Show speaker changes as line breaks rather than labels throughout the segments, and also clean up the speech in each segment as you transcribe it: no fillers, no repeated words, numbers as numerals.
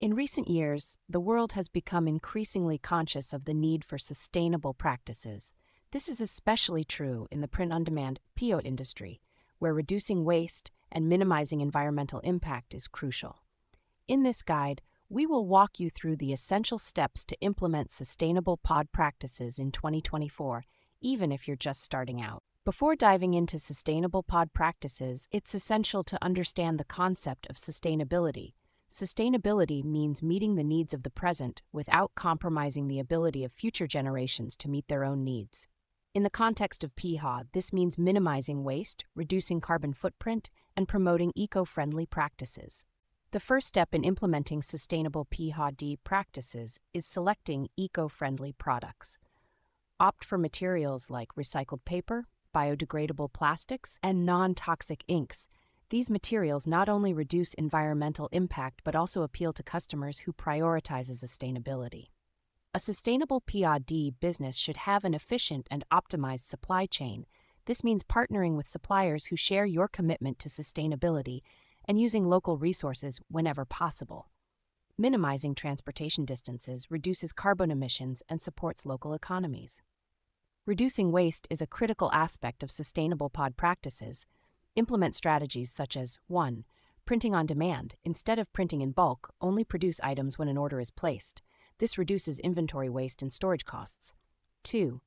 In recent years, the world has become increasingly conscious of the need for sustainable practices. This is especially true in the print-on-demand (PO) industry, where reducing waste and minimizing environmental impact is crucial. In this guide, we will walk you through the essential steps to implement sustainable pod practices in 2024, even if you're just starting out. Before diving into sustainable pod practices, it's essential to understand the concept of sustainability. Sustainability means meeting the needs of the present without compromising the ability of future generations to meet their own needs. In the context of PHOD, this means minimizing waste, reducing carbon footprint, and promoting eco-friendly practices. The first step in implementing sustainable PHOD practices is selecting eco-friendly products. Opt for materials like recycled paper, biodegradable plastics, and non-toxic inks. These materials not only reduce environmental impact but also appeal to customers who prioritize sustainability. A sustainable POD business should have an efficient and optimized supply chain. This means partnering with suppliers who share your commitment to sustainability and using local resources whenever possible. Minimizing transportation distances reduces carbon emissions and supports local economies. Reducing waste is a critical aspect of sustainable pod practices. Implement strategies such as 1. Printing on demand. Instead of printing in bulk, only produce items when an order is placed. This reduces inventory waste and storage costs. 2.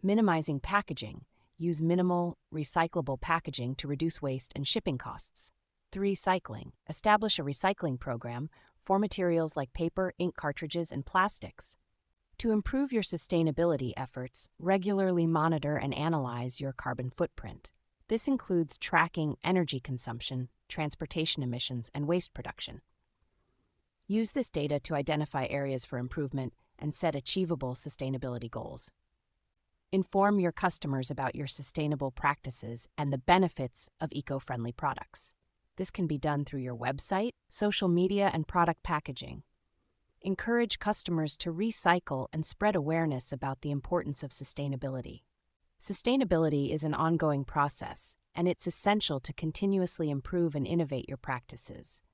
Minimizing packaging. Use minimal, recyclable packaging to reduce waste and shipping costs. 3. Recycling. Establish a recycling program for materials like paper, ink cartridges, and plastics. To improve your sustainability efforts, regularly monitor and analyze your carbon footprint. This includes tracking energy consumption, transportation emissions, and waste production. Use this data to identify areas for improvement and set achievable sustainability goals. Inform your customers about your sustainable practices and the benefits of eco-friendly products. This can be done through your website, social media, and product packaging. Encourage customers to recycle and spread awareness about the importance of sustainability. Sustainability is an ongoing process, and it's essential to continuously improve and innovate your practices.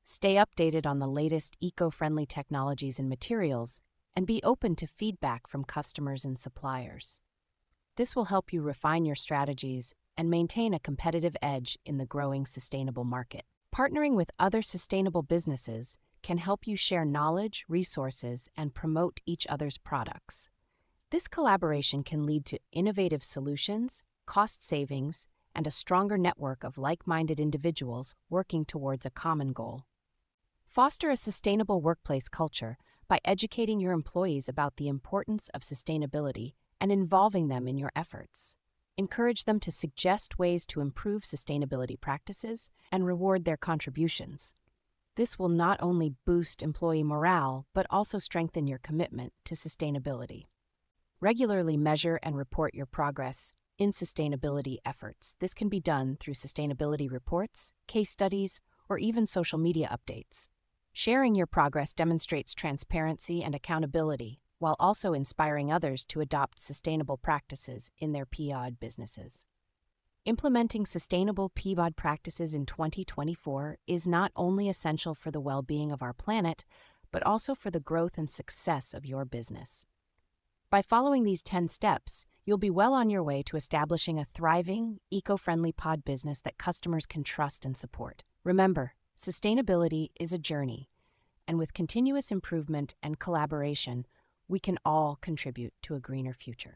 Stay updated on the latest eco-friendly technologies and materials, and be open to feedback from customers and suppliers. This will help you refine your strategies and maintain a competitive edge in the growing sustainable market. Partnering with other sustainable businesses can help you share knowledge, resources, and promote each other's products. This collaboration can lead to innovative solutions, cost savings, and a stronger network of like-minded individuals working towards a common goal. Foster a sustainable workplace culture by educating your employees about the importance of sustainability and involving them in your efforts. Encourage them to suggest ways to improve sustainability practices and reward their contributions. This will not only boost employee morale, but also strengthen your commitment to sustainability. Regularly measure and report your progress in sustainability efforts. This can be done through sustainability reports, case studies, or even social media updates. Sharing your progress demonstrates transparency and accountability, while also inspiring others to adopt sustainable practices in their POD businesses. Implementing sustainable POD practices in 2024 is not only essential for the well-being of our planet, but also for the growth and success of your business. By following these 10 steps, you'll be well on your way to establishing a thriving, eco-friendly pod business that customers can trust and support. Remember, sustainability is a journey, and with continuous improvement and collaboration, we can all contribute to a greener future.